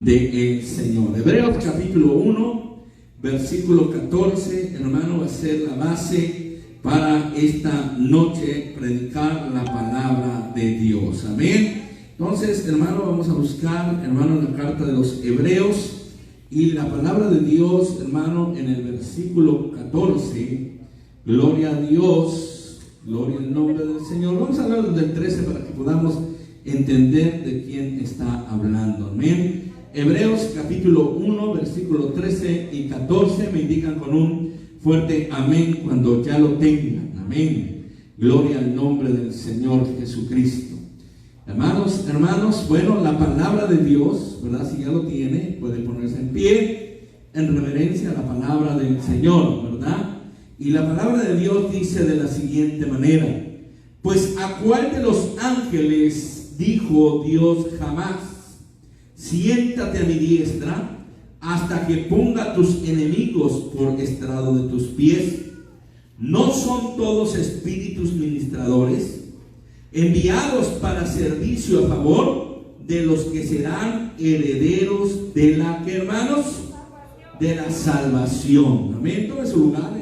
del Señor. Hebreos capítulo 1, versículo 14, hermano, va a ser la base para esta noche, predicar la palabra de Dios. Amén. Entonces, hermano, vamos a buscar, hermano, la carta de los Hebreos y la palabra de Dios, hermano, en el versículo 14. Gloria a Dios, gloria al nombre del Señor. Vamos a hablar del 13 para que podamos entender de quién está hablando. Amén. Hebreos capítulo 1, versículo 13 y 14 me indican con un fuerte amén cuando ya lo tengan. Amén. Gloria al nombre del Señor Jesucristo. Hermanos, bueno, la palabra de Dios, ¿verdad? Si ya lo tiene, puede ponerse en pie en reverencia a la palabra del Señor, ¿verdad? Y la palabra de Dios dice de la siguiente manera: pues ¿a cuál de los ángeles dijo Dios jamás: siéntate a mi diestra hasta que ponga tus enemigos por estrado de tus pies? ¿No son todos espíritus ministradores, enviados para servicio a favor de los que serán herederos de la, ¿qué, hermanos? De la salvación? Amén. Tome su lugar.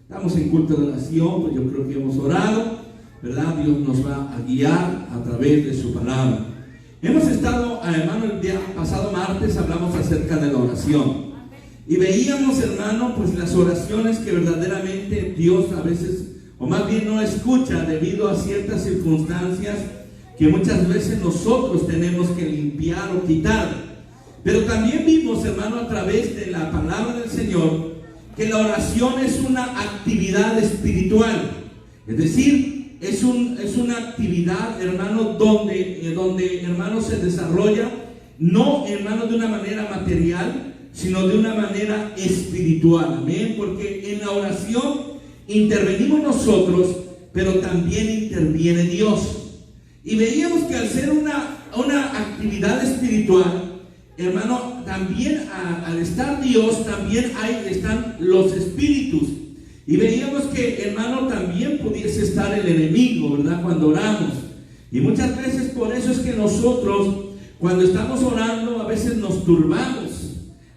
Estamos en culto de oración, pues yo creo que hemos orado, ¿verdad? Dios nos va a guiar a través de su palabra. Hemos estado, hermano, el día pasado martes hablamos acerca de la oración. Y veíamos, hermano, pues las oraciones que verdaderamente Dios a veces, o más bien no escucha debido a ciertas circunstancias que muchas veces nosotros tenemos que limpiar o quitar. Pero también vimos, hermano, a través de la palabra del Señor, que la oración es una actividad espiritual. Es decir, es una actividad, hermano, donde hermano, se desarrolla, no, hermano, de una manera material, sino de una manera espiritual. Amén. Porque en la oración intervenimos nosotros, pero también interviene Dios. Y veíamos que al ser una actividad espiritual, hermano, también al estar Dios, también están los espíritus. Y veíamos que, hermano, también pudiese estar el enemigo, ¿verdad? Cuando oramos. Y muchas veces por eso es que nosotros, cuando estamos orando, a veces nos turbamos.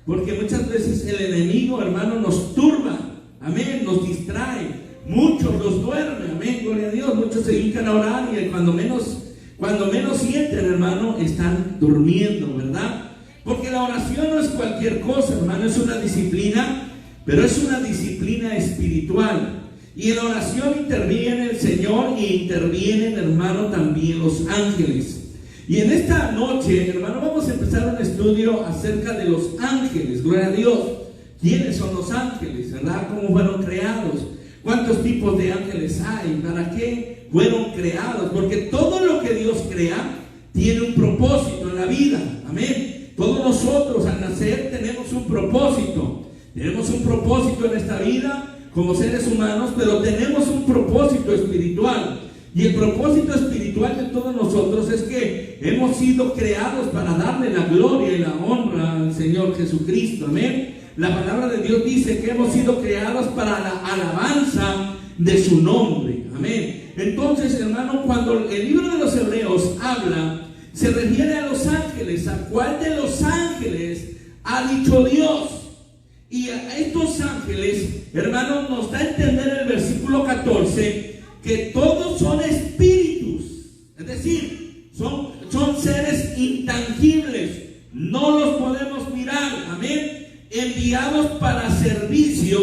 Porque muchas veces el enemigo, hermano, nos turba. Amén, nos distrae. Muchos los duermen. Amén, gloria a Dios. Muchos se dedican a orar y cuando menos sienten, hermano, están durmiendo, ¿verdad? Porque la oración no es cualquier cosa, hermano, es una disciplina, pero es una disciplina espiritual. Y en la oración interviene el Señor y intervienen, hermano, también los ángeles. Y en esta noche, hermano, vamos a empezar un estudio acerca de los ángeles. Gloria a Dios. ¿Quiénes son los ángeles, verdad? ¿Cómo fueron creados? ¿Cuántos tipos de ángeles hay? ¿Para qué fueron creados? Porque todo lo que Dios crea tiene un propósito en la vida. Amén. Todos nosotros al nacer tenemos un propósito. Tenemos un propósito en esta vida como seres humanos, pero tenemos un propósito espiritual. Y el propósito espiritual de todos nosotros es que hemos sido creados para darle la gloria y la honra al Señor Jesucristo. Amén. La palabra de Dios dice que hemos sido creados para la alabanza de su nombre. Amén. Entonces, hermano, cuando el libro de los Hebreos habla, se refiere a los ángeles. ¿A cuál de los ángeles ha dicho Dios? Y a estos ángeles, hermanos, nos da a entender el versículo 14 que todos son espíritus. Es decir, son seres intangibles. No los podemos mirar. Amén. Enviados para servicio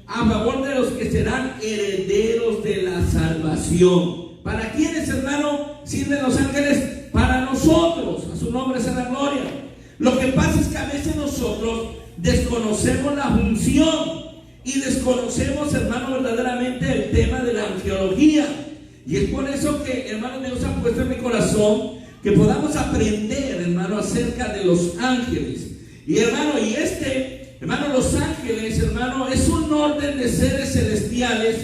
a favor de los que serán herederos de la salvación. ¿Para quiénes, hermano, sirven los ángeles? Para nosotros. A su nombre sea la gloria. Lo que pasa es que a veces nosotros desconocemos la función y desconocemos, hermano, verdaderamente el tema de la angelología. Y es por eso que, hermano, Dios ha puesto en mi corazón que podamos aprender, hermano, acerca de los ángeles. Y hermano, hermano, los ángeles, hermano, es un orden de seres celestiales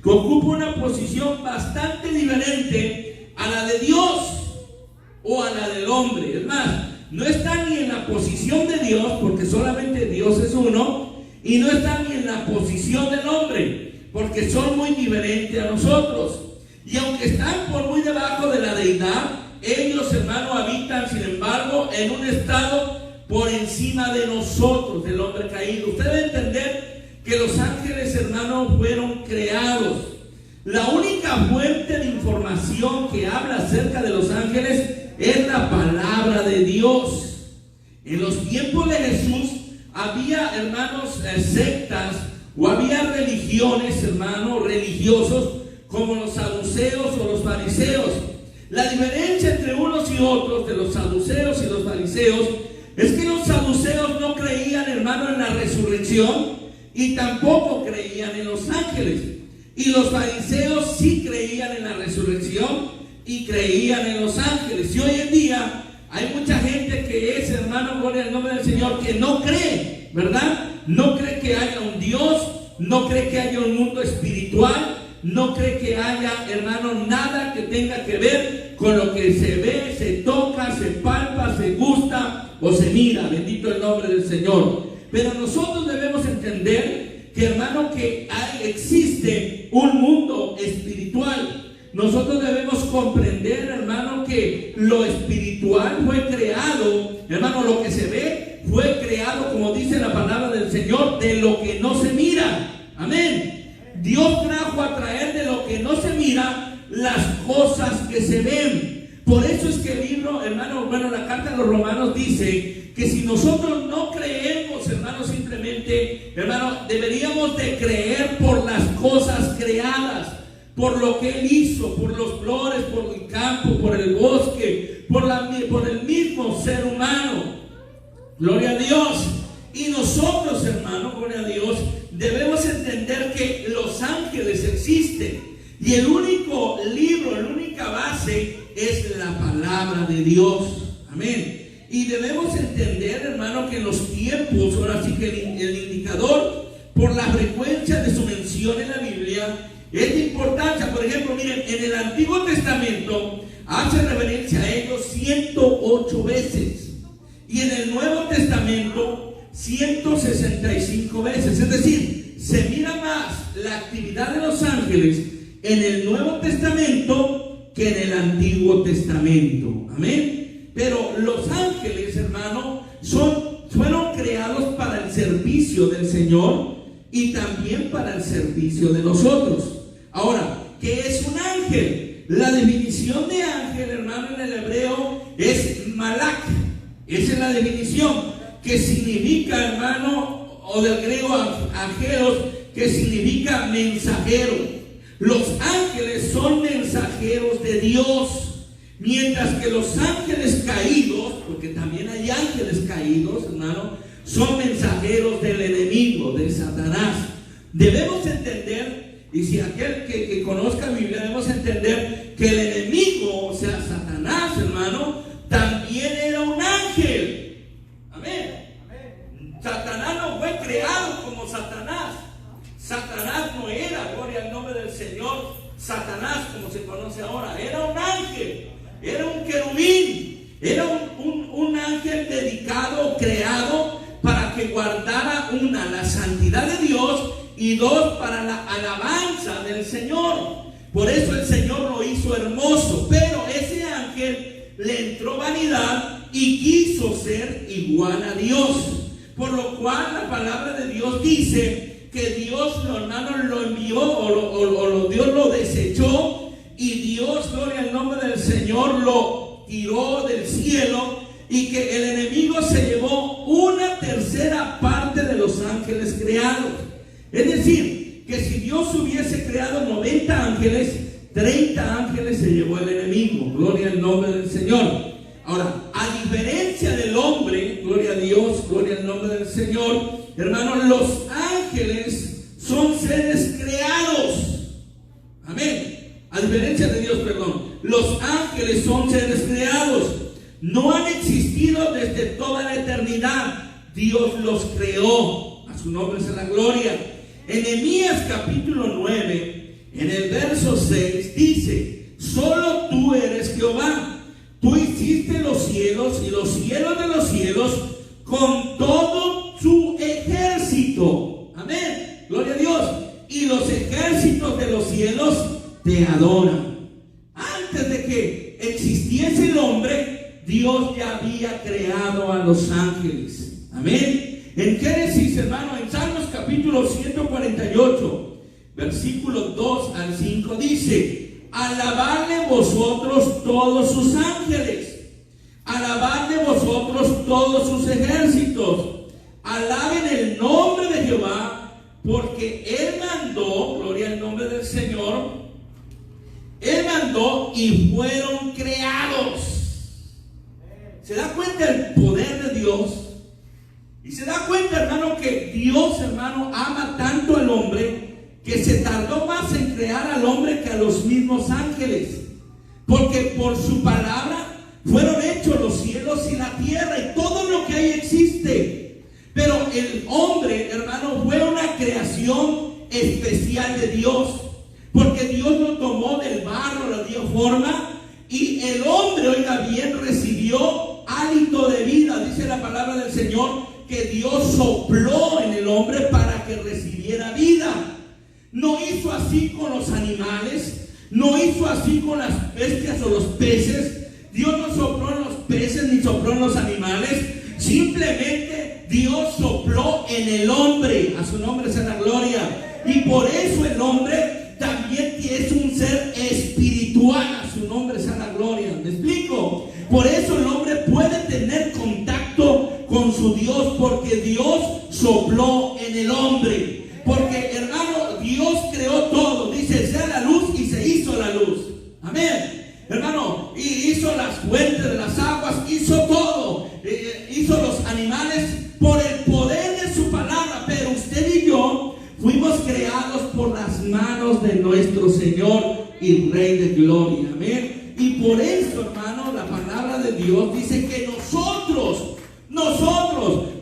que ocupa una posición bastante diferente a la de Dios o a la del hombre. Es más, no está ni en la posición de Dios, porque solamente Dios es uno, y no está ni en la posición del hombre, porque son muy diferentes a nosotros. Y aunque están por muy debajo de la deidad, ellos, hermano, habitan, sin embargo, en un estado por encima de nosotros, del hombre caído. Usted debe entender que los ángeles, hermanos, fueron creados. La única fuente de información que habla acerca de los ángeles es la palabra de Dios. En los tiempos de Jesús había, hermanos, sectas o había religiones, hermanos, religiosos como los saduceos o los fariseos. La diferencia entre unos y otros de los saduceos y los fariseos es que los saduceos no creían, hermano, en la resurrección y tampoco creían en los ángeles. Y los fariseos sí creían en la resurrección y creían en los ángeles. Y hoy en día hay mucha gente que es, hermano, gloria al nombre del Señor, que no cree, ¿verdad? No cree que haya un Dios, no cree que haya un mundo espiritual, no cree que haya, hermano, nada que tenga que ver con lo que se ve, se toca, se palpa, se gusta o se mira. Bendito el nombre del Señor. Pero nosotros debemos entender que, hermano, que existe un mundo espiritual. Nosotros debemos comprender, hermano, que lo espiritual fue creado, hermano, lo que se ve fue creado, como dice la palabra del Señor, de lo que no se mira. Amén. Dios trajo a traer de lo que no se mira las cosas que se ven. Por eso es que el libro, hermano, bueno, la carta de los Romanos dice que si nosotros no creemos, hermano, simplemente, hermano, deberíamos de creer por las cosas creadas, por lo que Él hizo, por los flores, por el campo, por el bosque, por el mismo ser humano. Gloria a Dios. Y nosotros, hermano, gloria a Dios, debemos entender que los ángeles existen. Y el único libro, la única base es la palabra de Dios. Amén. Y debemos entender, hermano, que en los tiempos, ahora sí que el indicador por la frecuencia de su mención en la Biblia es de importancia. Por ejemplo, miren, en el Antiguo Testamento hace referencia a ellos 108 veces. Y en el Nuevo Testamento 165 veces. Es decir, se mira más la actividad de los ángeles en el Nuevo Testamento que en el Antiguo Testamento. Amén. Pero los ángeles, hermano, fueron creados para el servicio del Señor y también para el servicio de nosotros. Ahora, ¿qué es un ángel? La definición de ángel, hermano, en el hebreo es malak. Esa es la definición, que significa, hermano, o del griego angelos, que significa mensajero. Los ángeles son mensajeros de Dios, mientras que los ángeles caídos, porque también hay ángeles caídos, hermano, son mensajeros del enemigo, de Satanás. Debemos entender, y si aquel que conozca la Biblia, debemos entender que el enemigo, o sea, Satanás, hermano, también era un ángel. Amén. Satanás no fue creado como Satanás. Satanás no era, gloria al nombre del Señor, Satanás como se conoce ahora. Era un ángel, era un querubín, era un ángel dedicado, creado para que guardara, una, la santidad de Dios, y dos, para la alabanza del Señor. Por eso el Señor lo hizo hermoso. Pero ese ángel le entró vanidad y quiso ser igual a Dios. Por lo cual la palabra de Dios dice que Dios, hermano, lo envió o Dios lo desechó, y Dios, gloria al nombre del Señor, lo tiró del cielo, y que el enemigo se llevó 1/3 parte de los ángeles creados. Es decir, que si Dios hubiese creado 90 ángeles, 30 ángeles se llevó el enemigo. Gloria al nombre del Señor. Ahora, a diferencia del hombre, gloria a Dios, gloria al nombre del Señor, hermanos, los ángeles son seres creados. Amén. A diferencia de Dios, perdón. Los ángeles son seres creados. No han existido desde toda la eternidad. Dios los creó. A su nombre sea la gloria. En Nehemías capítulo 9, en el verso 6, dice: solo tú eres Jehová. Tú hiciste los cielos y los cielos de los cielos con todo su ejército. Amén. Gloria a Dios. Y los ejércitos de los cielos te adoran. Antes de que existiese el hombre, Dios ya había creado creado a los ángeles. Amén. En Génesis, hermano, en Salmos capítulo 148, versículos 2 al 5 dice: alabadle vosotros todos sus ángeles, alabadle vosotros todos sus ejércitos, alaben el nombre de Jehová, porque Él mandó, gloria al nombre del Señor, Él mandó y fueron creados. ¿Se da cuenta el poder de Dios? Y se da cuenta, hermano, que Dios, hermano, ama tanto al hombre que se tardó más en crear al hombre que a los mismos ángeles. Porque por su palabra fueron hechos los cielos y la tierra y todo lo que ahí existe. Pero el hombre, hermano, fue una creación especial de Dios. Porque Dios lo tomó del barro, le dio forma. Y el hombre, oiga bien, recibió hálito de vida. Dice la palabra del Señor que Dios sopló en el hombre para que recibiera vida. No hizo así con los animales, no hizo así con las bestias o los peces. Dios no sopló en los peces ni sopló en los animales. Simplemente Dios sopló en el hombre. A su nombre sea la gloria. Y por eso el hombre también es un ser espiritual. A su nombre sea la gloria. ¿Me explico? Por eso el hombre puede tener contacto con su Dios, porque Dios sopló en el hombre. Porque, hermano, Dios creó todo. Dice: sea la luz, y se hizo la luz. Amén, hermano. Y hizo las fuentes de las aguas, hizo todo. Hizo los animales por el poder de su palabra. Pero usted y yo fuimos creados por las manos de nuestro Señor y Rey de gloria. Amén. Y por eso, hermano, la palabra de Dios dice que nosotros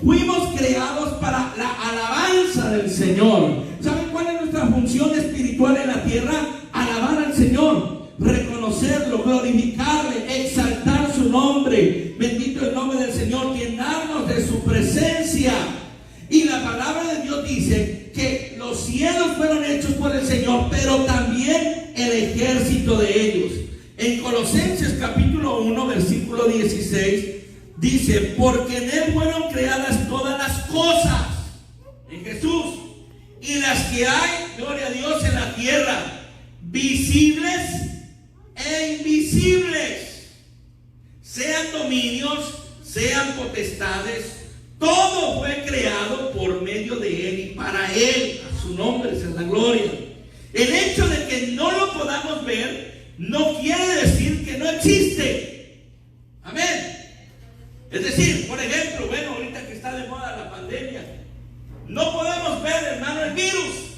fuimos creados para la alabanza del Señor. ¿Saben cuál es nuestra función espiritual en la tierra? Alabar al Señor, reconocerlo, glorificarle, exaltar su nombre. Bendito el nombre del Señor, llenarnos de su presencia. Y la palabra de Dios dice que los cielos fueron hechos por el Señor, pero también el ejército de ellos. En Colosenses capítulo 1, versículo 16 dice: porque en Él fueron creadas todas las cosas, en Jesús, y las que hay, gloria a Dios, en la tierra, visibles e invisibles, sean dominios, sean potestades, todo fue creado por medio de Él y para Él. A su nombre sea la gloria. El hecho de que no lo podamos ver no quiere decir que no existe. Amén. Es decir, por ejemplo, bueno, ahorita que está de moda la pandemia, no podemos ver, hermano, el virus,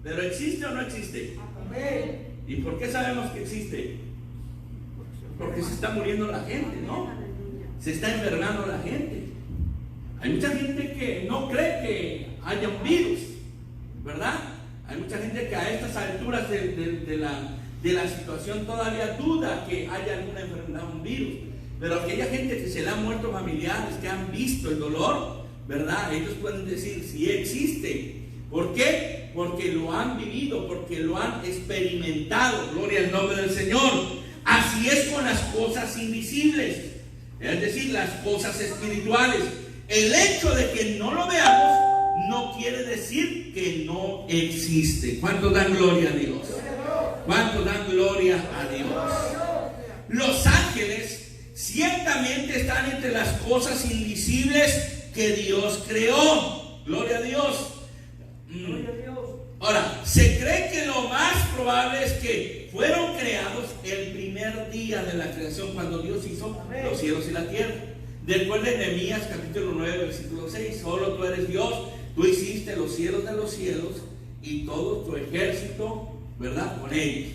pero ¿existe o no existe? Amén. ¿Y por qué sabemos que existe? Porque se está muriendo la gente, ¿no? Se está enfermando la gente. Hay mucha gente que no cree que haya un virus, ¿verdad? Hay mucha gente que a estas alturas de la situación todavía duda que haya alguna enfermedad, un virus. Pero aquella gente que se le han muerto familiares, que han visto el dolor, ¿verdad? Ellos pueden decir si existe. ¿Por qué? Porque lo han vivido, porque lo han experimentado. Gloria al nombre del Señor. Así es con las cosas invisibles, es decir, las cosas espirituales. El hecho de que no lo veamos no quiere decir que no existe. ¿Cuántos dan gloria a Dios? ¿Cuántos dan gloria a Dios? Los ángeles ciertamente están entre las cosas invisibles que Dios creó. Gloria a Dios. Ahora, se cree que lo más probable es que fueron creados el primer día de la creación, cuando Dios hizo los cielos y la tierra. Después de Nehemías capítulo 9, versículo 6, solo tú eres Dios, tú hiciste los cielos de los cielos y todo tu ejército, ¿verdad? Con ellos.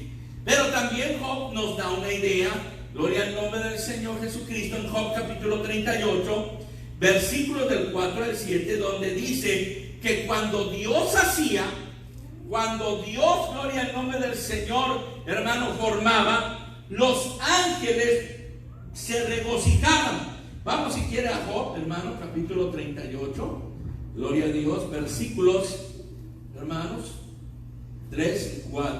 Pero también Job nos da una idea. Gloria al nombre del Señor Jesucristo. En Job capítulo 38, versículos del 4 al 7, donde dice que cuando Dios, gloria al nombre del Señor, hermano, formaba, los ángeles se regocijaban. Vamos, si quiere, a Job, hermano, capítulo 38, gloria a Dios, versículos, hermanos, 3 y 4.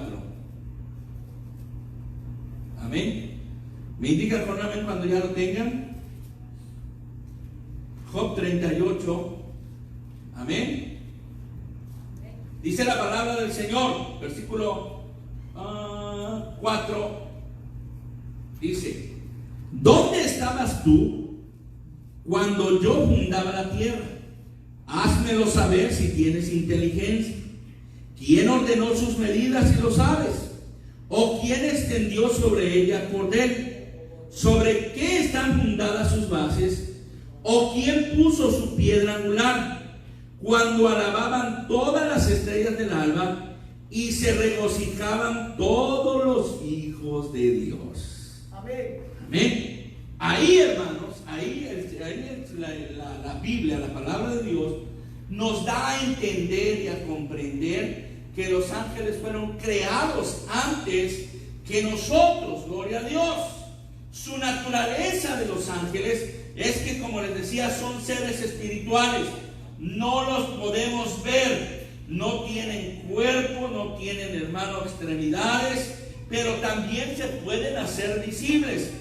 Amén. Me indica con amén cuando ya lo tengan. Job 38. Amén. Dice la palabra del Señor, versículo 4. Dice: ¿dónde estabas tú cuando yo fundaba la tierra? Házmelo saber si tienes inteligencia. ¿Quién ordenó sus medidas si lo sabes? ¿O quién extendió sobre ella cordel? ¿Sobre qué están fundadas sus bases? ¿O quién puso su piedra angular? Cuando alababan todas las estrellas del alba y se regocijaban todos los hijos de Dios. Amén. Amén. Ahí, hermanos, la Biblia, la palabra de Dios, nos da a entender y a comprender que los ángeles fueron creados antes que nosotros. Gloria a Dios. Su naturaleza de los ángeles es que, como les decía, son seres espirituales. No los podemos ver. No tienen cuerpo, no tienen, hermano, extremidades, pero también se pueden hacer visibles.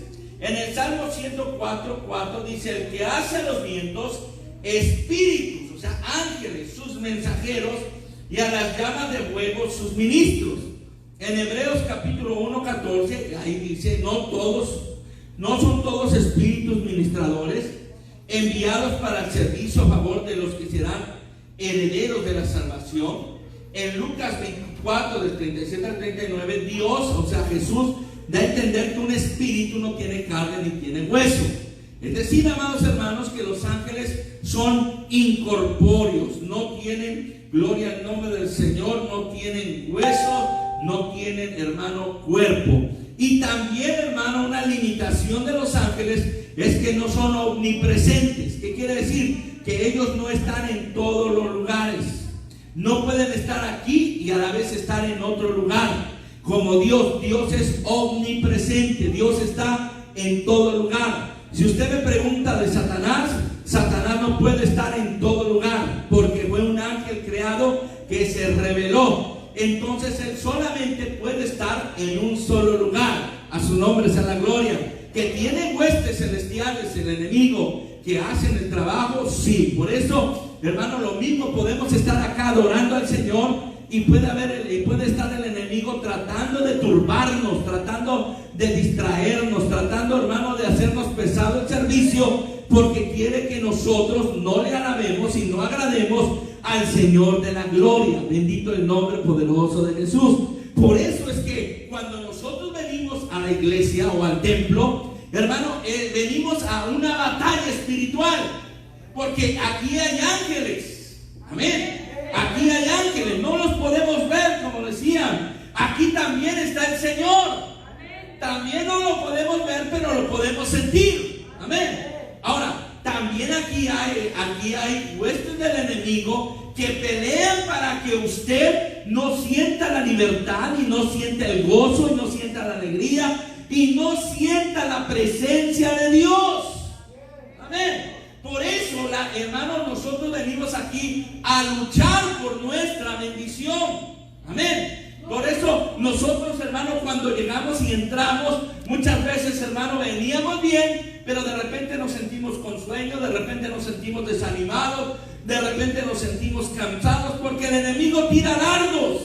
En el Salmo 104:4 dice: el que hace a los vientos espíritus, o sea, ángeles, sus mensajeros, y a las llamas de fuego sus ministros. En Hebreos capítulo 1:14, ahí dice: no son todos espíritus ministradores enviados para el servicio a favor de los que serán herederos de la salvación. En Lucas 24 del 37 al 39, Dios, o sea Jesús, da a entender que un espíritu no tiene carne ni tiene hueso. Es decir, amados hermanos, que los ángeles son incorpóreos, no tienen, gloria al nombre del Señor, no tienen hueso, no tienen, hermano, cuerpo. Y también, hermano, una limitación de los ángeles es que no son omnipresentes. ¿Qué quiere decir? Que ellos no están en todos los lugares. No pueden estar aquí y a la vez estar en otro lugar. Como Dios es omnipresente. Dios está en todo lugar. Si usted me pregunta de Satanás, Satanás no puede estar en todo lugar, porque fue un ángel creado que se rebeló. Entonces él solamente puede estar en un solo lugar. A su nombre sea la gloria. Que tiene huestes celestiales el enemigo, que hacen el trabajo, sí. Por eso, hermano, lo mismo, podemos estar acá adorando al Señor y puede estar el enemigo tratando de turbarnos, tratando de distraernos, tratando, hermano, de hacernos pesado el servicio, porque quiere que nosotros no le alabemos y no agrademos al Señor de la gloria. Bendito el nombre poderoso de Jesús. Por eso es que cuando nosotros venimos a la iglesia o al templo, hermano, venimos a una batalla espiritual, porque aquí hay ángeles. Amén. Aquí hay ángeles, no los podemos ver, como decían. Aquí también está el Señor. También no lo podemos ver, pero lo podemos sentir. Amén. Ahora, también aquí hay huestes del enemigo que pelean para que usted no sienta la libertad y no sienta el gozo y no sienta la alegría y no sienta la presencia de Dios. Amén. Por eso, hermanos, nosotros venimos aquí a luchar por nuestra bendición. Amén. Por eso nosotros, hermanos, cuando llegamos y entramos, muchas veces, hermanos, veníamos bien, pero de repente nos sentimos con sueño, de repente nos sentimos desanimados, de repente nos sentimos cansados, porque el enemigo tira dardos.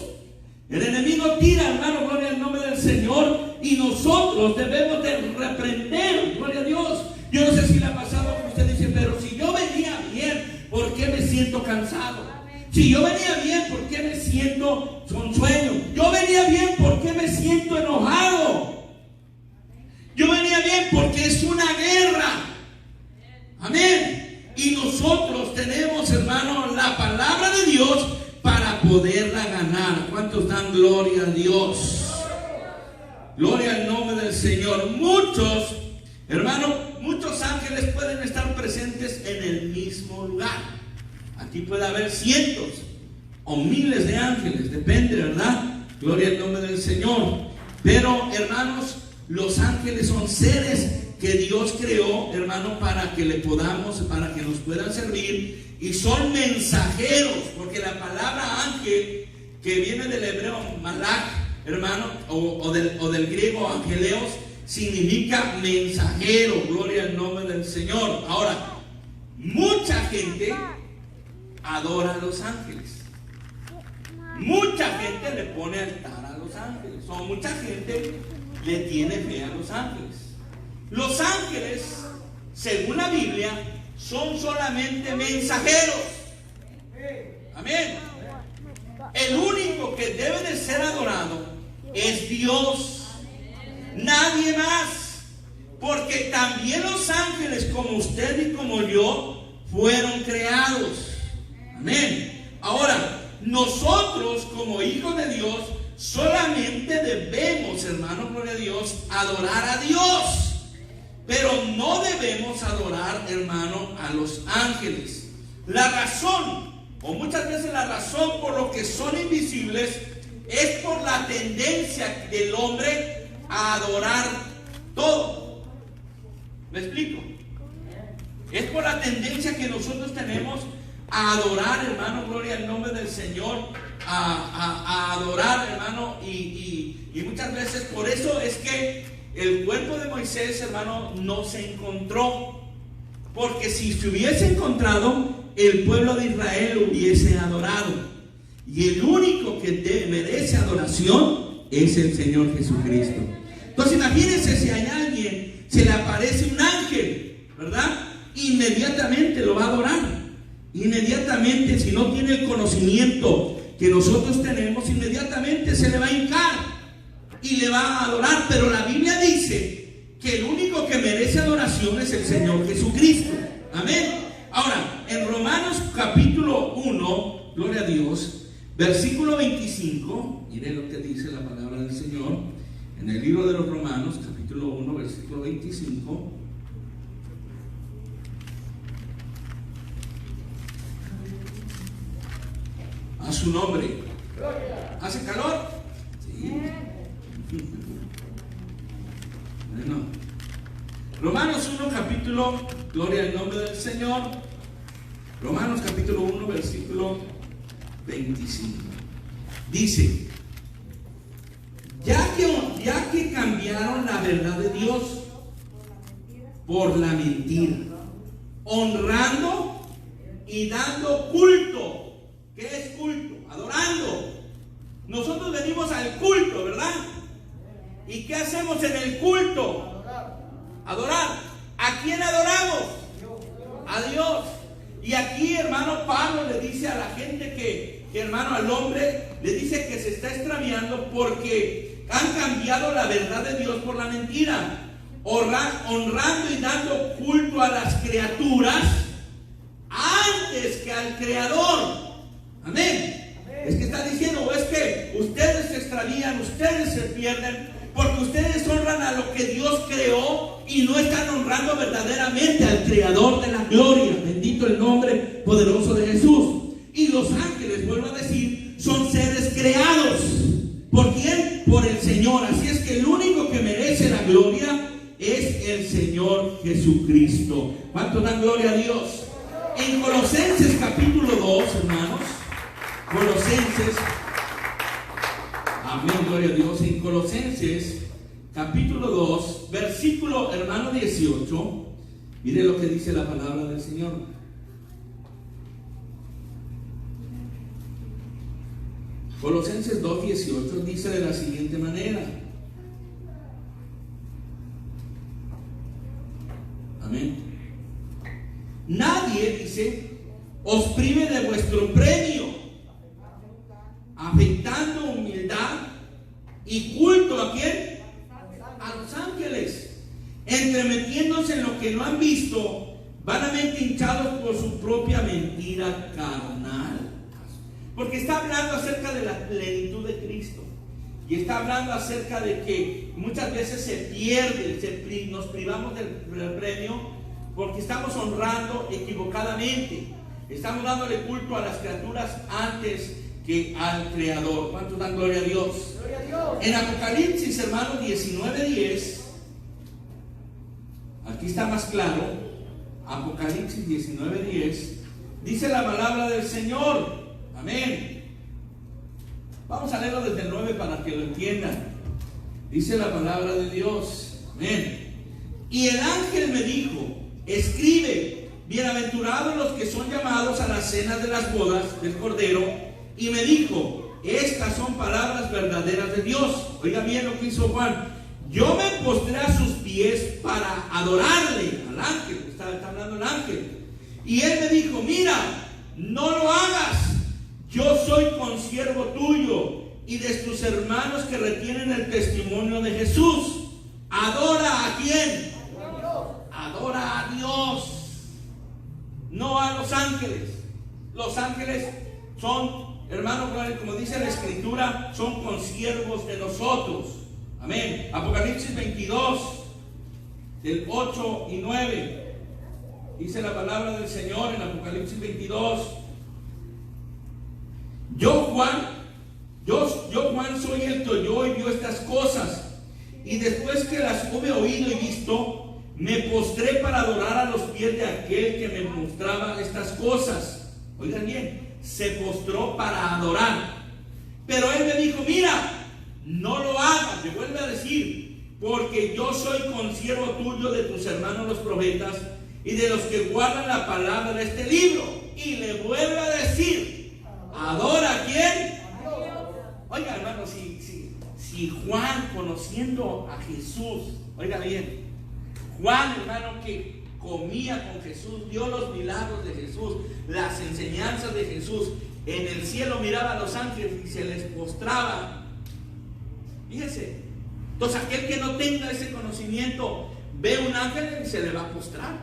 El enemigo tira, hermano, gloria al nombre del Señor, y nosotros debemos de reprender, gloria a Dios. Yo no sé si le ha pasado que usted dice: pero si yo venía bien, ¿por qué me siento cansado? Si yo venía bien, ¿por qué me siento con sueño? Yo venía bien, ¿por qué me siento enojado? Yo venía bien porque es una guerra. Amén. Y nosotros tenemos, hermano, la palabra de Dios para poderla ganar. ¿Cuántos dan gloria a Dios? Gloria al nombre del Señor. Muchos, hermano, muchos ángeles pueden estar presentes en el mismo lugar. Aquí puede haber cientos o miles de ángeles, depende, ¿verdad? Gloria al nombre del Señor. Pero, hermanos, los ángeles son seres que Dios creó, hermano, para que nos puedan servir, y son mensajeros, porque la palabra ángel, que viene del hebreo malach, hermano, o del griego angeleos, significa mensajero. Gloria al nombre del Señor. Ahora, mucha gente adora a los ángeles. Mucha gente le pone altar a los ángeles. O mucha gente le tiene fe a los ángeles. Los ángeles, según la Biblia, son solamente mensajeros. Amén. El único que debe de ser adorado es Dios. Nadie más. Porque también los ángeles, como usted y como yo, fueron creados. Amén. Ahora, nosotros como hijos de Dios solamente debemos, hermano, gloria a Dios, adorar a Dios. Pero no debemos adorar, hermano, a los ángeles. La razón, o muchas veces la razón por lo que son invisibles, es por la tendencia del hombre a adorar todo. ¿Me explico? Es por la tendencia que nosotros tenemos a adorar, hermano, gloria al nombre del Señor, a adorar, hermano, y muchas veces por eso es que el cuerpo de Moisés, hermano, no se encontró, porque si se hubiese encontrado, el pueblo de Israel lo hubiese adorado, y el único que merece adoración es el Señor Jesucristo. Entonces imagínense si a alguien se le aparece un ángel, ¿verdad? Inmediatamente lo va a adorar. Inmediatamente, si no tiene el conocimiento que nosotros tenemos, inmediatamente se le va a hincar y le va a adorar. Pero la Biblia dice que el único que merece adoración es el Señor Jesucristo. Amén. Ahora, en Romanos capítulo 1, gloria a Dios, versículo 25, mire lo que dice la palabra del Señor en el libro de los Romanos, capítulo 1, versículo 25. A su nombre. ¿Hace calor? Sí. Bueno. Romanos 1, capítulo, gloria al nombre del Señor. Romanos capítulo 1, versículo 25. Dice: ya que cambiaron la verdad de Dios por la mentira, honrando y dando culto. ¿Qué es culto? Adorando. Nosotros venimos al culto, ¿verdad? ¿Y qué hacemos en el culto? Adorar. ¿A quién adoramos? A Dios. Y aquí, hermano, Pablo le dice a la gente que hermano, al hombre le dice que se está extraviando porque han cambiado la verdad de Dios por la mentira, honrando y dando culto a las criaturas antes que al Creador. Amén. Es que está diciendo, o es que ustedes se extravían, ustedes se pierden, porque ustedes honran a lo que Dios creó y no están honrando verdaderamente al Creador de la gloria. Bendito el nombre poderoso de Jesús. Y los ángeles, vuelvo a decir, son seres creados. ¿Por quién? Por el Señor. Así es que el único que merece la gloria es el Señor Jesucristo. ¿Cuánto dan gloria a Dios? En Colosenses capítulo 2, hermanos, Colosenses, amén, gloria a Dios. En Colosenses capítulo 2, versículo, hermano, 18, mire lo que dice la palabra del Señor. Colosenses 2:18 dice de la siguiente manera. Amén. Nadie, dice, os prive de vuestro premio, afectando humildad y culto ¿a quién? A los ángeles, entremetiéndose en lo que no han visto, vanamente hinchados por su propia mentira carnal. Porque está hablando acerca de la plenitud de Cristo. Y está hablando acerca de que muchas veces se pierde, nos privamos del premio porque estamos honrando equivocadamente. Estamos dándole culto a las criaturas antes que al Creador. ¿Cuántos dan gloria a Dios? Gloria a Dios. En Apocalipsis, hermanos, 19:10, aquí está más claro. Apocalipsis 19:10, dice la palabra del Señor. Amén. Vamos a leerlo desde el 9 para que lo entiendan. Dice la palabra de Dios. Amén. Y el ángel me dijo: escribe, bienaventurados los que son llamados a la cena de las bodas del Cordero. Y me dijo, estas son palabras verdaderas de Dios. Oiga bien lo que hizo Juan. Yo me postré a sus pies para adorarle al ángel. Está hablando el ángel. Y él me dijo, mira, no lo hagas. Yo soy consiervo tuyo y de tus hermanos que retienen el testimonio de Jesús. Adora ¿a quién? Adora a Dios, no a los ángeles. Los ángeles son, hermano, como dice la Escritura, son consiervos de nosotros. Amén. Apocalipsis 22, del 8 y 9. Dice la palabra del Señor en Apocalipsis 22. Yo Juan soy el que oyó y vio estas cosas. Y después que las hube oído y visto, me postré para adorar a los pies de aquel que me mostraba estas cosas. Oigan bien, se postró para adorar. Pero él me dijo, mira, no lo hagas. Me vuelve a decir, porque yo soy consiervo tuyo de tus hermanos los profetas y de los que guardan la palabra de este libro. Y le vuelve a decir, ¿adora a quién? Oiga, hermano, si Juan, conociendo a Jesús, oiga bien, Juan, hermano, que comía con Jesús, vio los milagros de Jesús, las enseñanzas de Jesús, en el cielo miraba a los ángeles y se les postraba. Fíjese, entonces aquel que no tenga ese conocimiento ve un ángel y se le va a postrar.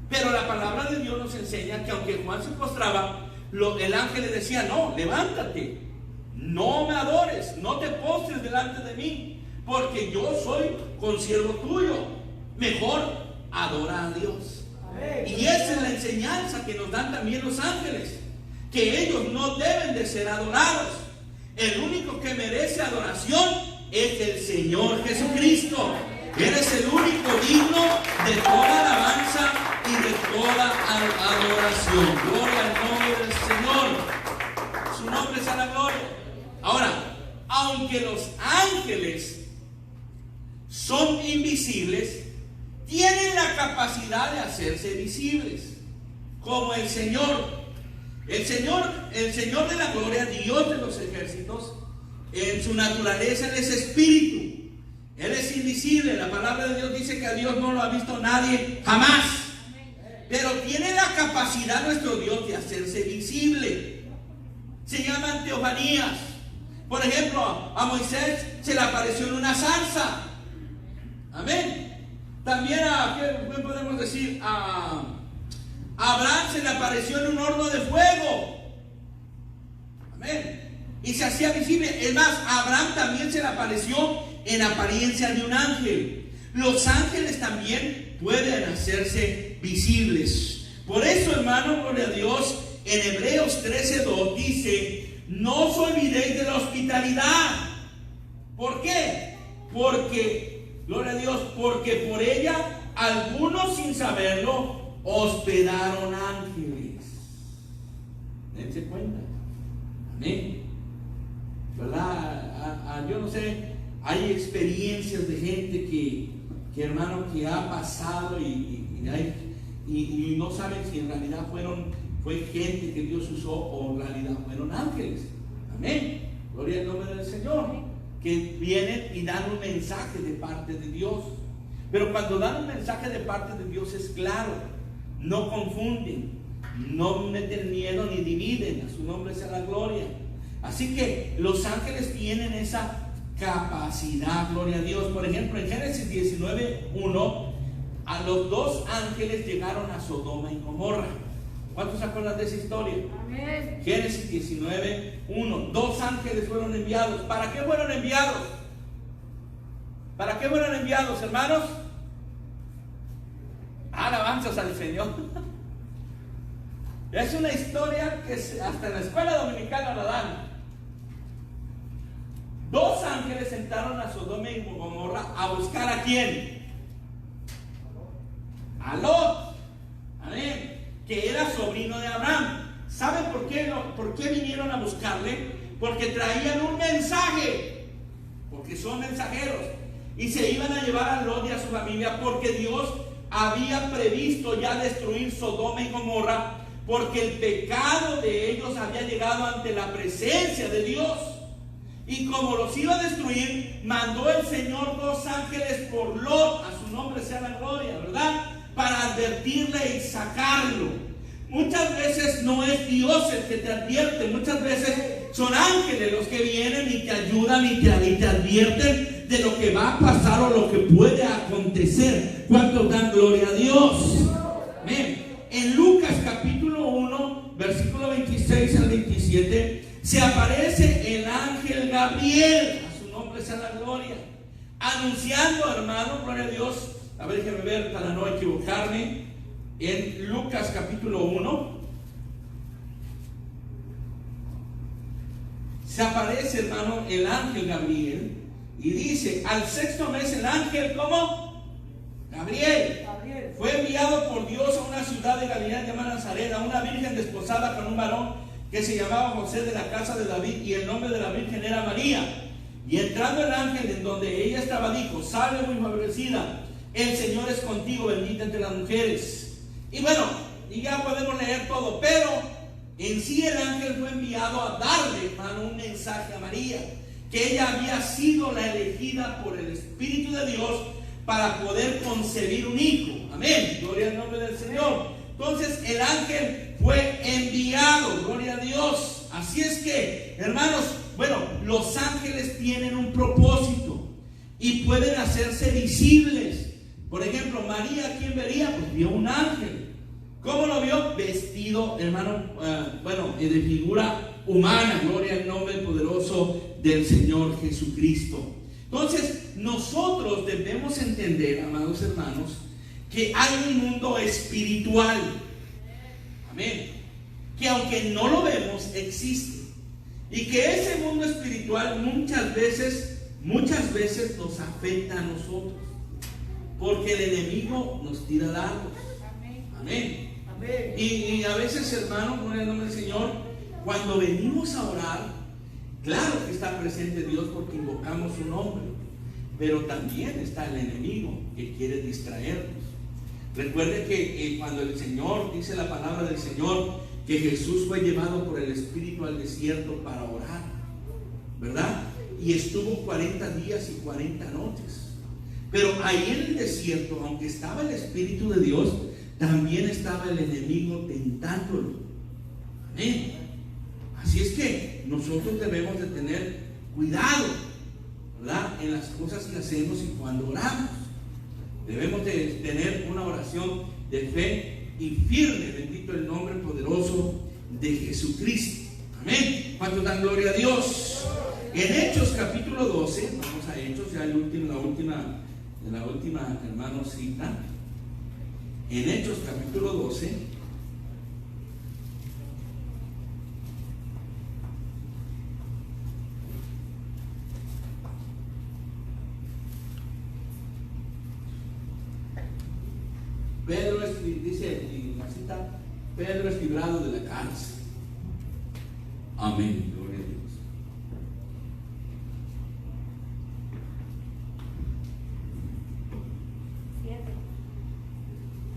Pero la palabra de Dios nos enseña que aunque Juan se postraba, el ángel le decía, no, levántate, no me adores, no te postres delante de mí, porque yo soy consiervo tuyo. Mejor adora a Dios. Y esa es la enseñanza que nos dan también los ángeles, que ellos no deben de ser adorados. El único que merece adoración es el Señor Jesucristo. Él es el único digno de toda alabanza y de toda adoración. Gloria al nombre del Señor. Su nombre es a la gloria. Ahora, aunque los ángeles son invisibles, tienen la capacidad de hacerse visibles, como el Señor. El Señor de la gloria, Dios de los ejércitos, en su naturaleza Él es espíritu. Él es invisible. La palabra de Dios dice que a Dios no lo ha visto nadie jamás. Pero tiene la capacidad nuestro Dios de hacerse visible. Se llaman teofanías. Por ejemplo, a Moisés se le apareció en una zarza. Amén. También ¿qué podemos decir? A Abraham se le apareció en un horno de fuego. Amén. Y se hacía visible. Es más, a Abraham también se le apareció en apariencia de un ángel. Los ángeles también pueden hacerse visibles. Por eso, hermano, gloria a Dios, en Hebreos 13:2 dice: no os olvidéis de la hospitalidad. ¿Por qué? Porque, gloria a Dios, porque por ella algunos sin saberlo hospedaron ángeles. Dense cuenta. Amén. ¿Verdad? Yo no sé, hay experiencias de gente que hermano, que ha pasado y no saben si en realidad fue gente que Dios usó o en realidad fueron ángeles. Amén. Gloria al nombre del Señor. Que vienen y dan un mensaje de parte de Dios. Pero cuando dan un mensaje de parte de Dios es claro. No confunden, no meten miedo ni dividen. A su nombre sea la gloria. Así que los ángeles tienen esa capacidad, gloria a Dios. Por ejemplo, en Génesis 19:1, a los dos ángeles llegaron a Sodoma y Gomorra. ¿Cuántos se acuerdan de esa historia? Amén. Génesis 19:1. Dos ángeles fueron enviados. ¿Para qué fueron enviados? ¿Para qué fueron enviados, hermanos? Alabanzas al Señor. Es una historia que hasta en la escuela dominicana la dan. Dos ángeles entraron a Sodoma y Gomorra a buscar ¿a quién? A Lot. Amén. Que era sobrino de Abraham. ¿Saben por qué vinieron a buscarle? Porque traían un mensaje. Porque son mensajeros. Y se iban a llevar a Lot y a su familia, porque Dios había previsto ya destruir Sodoma y Gomorra, porque el pecado de ellos había llegado ante la presencia de Dios. Y como los iba a destruir, mandó el Señor 2 ángeles por Lot, a su nombre sea la gloria, ¿verdad? Para advertirle y sacarlo. Muchas veces no es Dios el que te advierte, muchas veces son ángeles los que vienen y te ayudan y te advierten de lo que va a pasar o lo que puede acontecer. ¿Cuántos dan gloria a Dios? Amén. En Lucas capítulo 1, versículo 26 al 27, se aparece el ángel Gabriel, a su nombre sea la gloria, anunciando, hermano, gloria a Dios. A ver, déjenme ver para no equivocarme. En Lucas capítulo 1 se aparece, hermano, el ángel Gabriel y dice: al 6º mes el ángel, ¿cómo? Gabriel fue enviado por Dios a una ciudad de Galilea llamada Nazaret, a una virgen desposada con un varón que se llamaba José, de la casa de David, y el nombre de la virgen era María. Y entrando el ángel en donde ella estaba, dijo: salve muy favorecida, el Señor es contigo, bendita entre las mujeres. Y bueno, y ya podemos leer todo, pero en sí el ángel fue enviado a darle, hermano, un mensaje a María, que ella había sido la elegida por el Espíritu de Dios para poder concebir un hijo. Amén, gloria al nombre del Señor. Entonces el ángel fue enviado, gloria a Dios. Así es que, hermanos, bueno, los ángeles tienen un propósito y pueden hacerse visibles. Por ejemplo, María, ¿quién vería? Pues vio un ángel. ¿Cómo lo vio? Vestido, hermano, de figura humana. Gloria al nombre poderoso del Señor Jesucristo. Entonces, nosotros debemos entender, amados hermanos, que hay un mundo espiritual. Amén. Que aunque no lo vemos, existe. Y que ese mundo espiritual muchas veces nos afecta a nosotros. Porque el enemigo nos tira dardos. Amén. Amén. Y a veces, hermano, con el nombre del Señor, cuando venimos a orar, claro que está presente Dios porque invocamos su nombre, pero también está el enemigo que quiere distraernos. Recuerde que cuando el Señor, dice la palabra del Señor, que Jesús fue llevado por el Espíritu al desierto para orar, ¿verdad? Y estuvo 40 días y 40 noches. Pero ahí en el desierto, aunque estaba el Espíritu de Dios, también estaba el enemigo tentándolo. Amén. Así es que nosotros debemos de tener cuidado, ¿verdad?, en las cosas que hacemos y cuando oramos. Debemos de tener una oración de fe y firme, bendito el nombre poderoso de Jesucristo. Amén. ¿Cuántos dan gloria a Dios? En Hechos capítulo 12, vamos a Hechos, ya la última, hermano, cita. En Hechos capítulo 12, Pedro dice en la cita: Pedro es librado de la cárcel. Amén, gloria a Dios.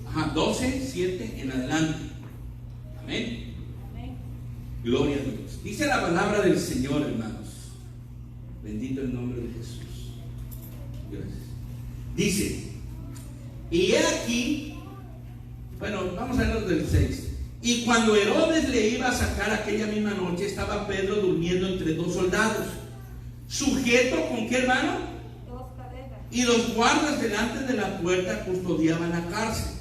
Ajá, 12, 7 en adelante. Amén. Amén. Gloria a Dios. Dice la palabra del Señor, hermanos. Bendito el nombre de Jesús. Gracias. Dice: y he aquí, bueno, vamos a verlo del 6. Y cuando Herodes le iba a sacar aquella misma noche, estaba Pedro durmiendo entre 2 soldados, sujeto con ¿qué, hermano? 2 cadenas. Y los guardas delante de la puerta custodiaban la cárcel.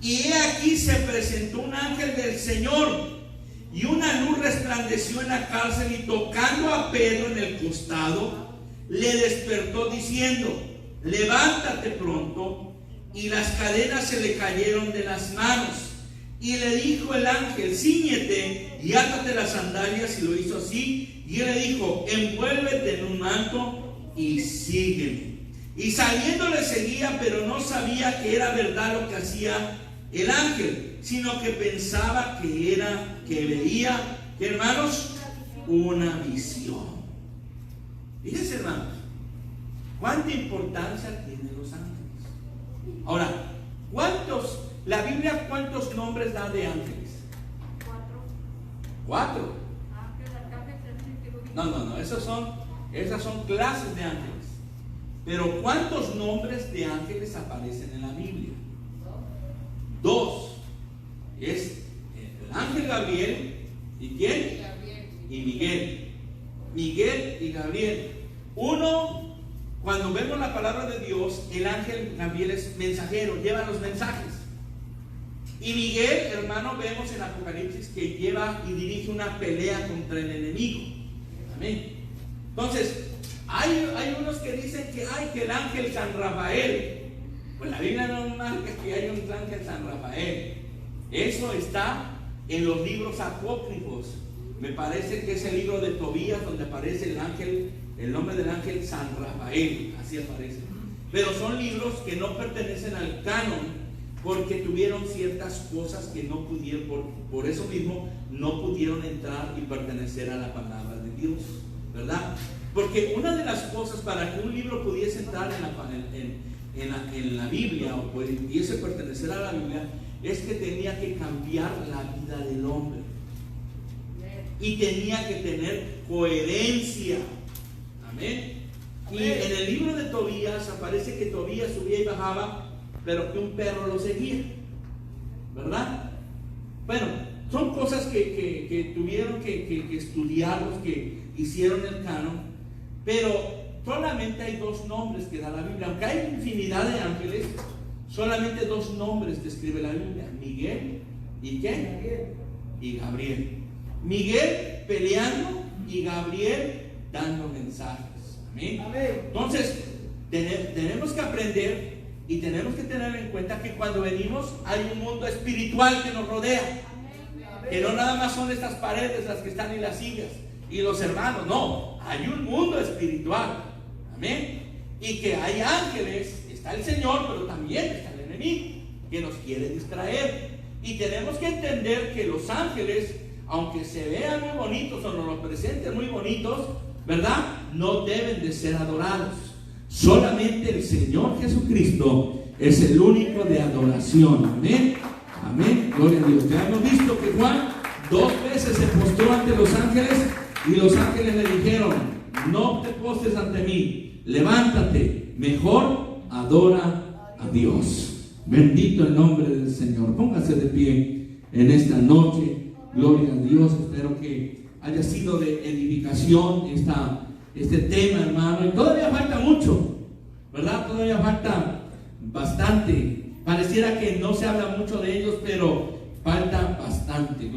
Y he aquí se presentó un ángel del Señor, y una luz resplandeció en la cárcel, y tocando a Pedro en el costado, le despertó diciendo: levántate pronto. Y las cadenas se le cayeron de las manos. Y le dijo el ángel: cíñete y átate las sandalias. Y lo hizo así. Y él le dijo: envuélvete en un manto y sígueme. Y saliendo le seguía, pero no sabía que era verdad lo que hacía el ángel, sino que pensaba que veía, ¿qué, hermanos? Una visión. Fíjense, hermanos, cuánta importancia tienen los ángeles. Ahora, La Biblia, ¿cuántos nombres da de ángeles? 4. No, esas son clases de ángeles. Pero ¿cuántos nombres de ángeles aparecen en la Biblia? 2. Es el ángel Gabriel. ¿Y quién? Y Miguel. Miguel y Gabriel. Uno, cuando vemos la palabra de Dios, el ángel Gabriel es mensajero, lleva los mensajes. Y Miguel, hermano, vemos en Apocalipsis que lleva y dirige una pelea contra el enemigo. Amén. Entonces, hay unos que dicen que el ángel San Rafael. Pues la Biblia no marca que hay un ángel San Rafael. Eso está en los libros apócrifos. Me parece que es el libro de Tobías donde aparece el nombre del ángel San Rafael, así aparece. Pero son libros que no pertenecen al canon porque tuvieron ciertas cosas que no pudieron, por eso mismo no pudieron entrar y pertenecer a la palabra de Dios, ¿verdad? Porque una de las cosas para que un libro pudiese entrar en la Biblia o pudiese pertenecer a la Biblia es que tenía que cambiar la vida del hombre y tenía que tener coherencia. Amén. Y en el libro de Tobías aparece que Tobías subía y bajaba, pero que un perro lo seguía, ¿verdad? Bueno, son cosas que tuvieron que estudiar los que hicieron el canon, pero solamente hay 2 nombres que da la Biblia. Aunque hay infinidad de ángeles, solamente 2 nombres describe la Biblia: Miguel y ¿qué? Y Gabriel. Miguel peleando y Gabriel dando mensajes. Amén. Entonces, tenemos que aprender y tenemos que tener en cuenta que cuando venimos hay un mundo espiritual que nos rodea. Que no nada más son estas paredes las que están en las sillas y los hermanos, no, hay un mundo espiritual. Amén. Y que hay ángeles, está el Señor, pero también está el enemigo que nos quiere distraer. Y tenemos que entender que los ángeles, aunque se vean muy bonitos o nos los presenten muy bonitos, ¿verdad? No deben de ser adorados. Solamente el Señor Jesucristo es el único de adoración. Amén. Amén. Gloria a Dios. Ya hemos visto que Juan 2 veces se postró ante los ángeles y los ángeles le dijeron: no te postres ante mí, levántate, mejor adora a Dios. Bendito el nombre del Señor. Póngase de pie en esta noche. Gloria a Dios. Espero que haya sido de edificación este tema, hermano. Y todavía falta mucho, ¿verdad? Todavía falta bastante. Pareciera que no se habla mucho de ellos, pero falta bastante.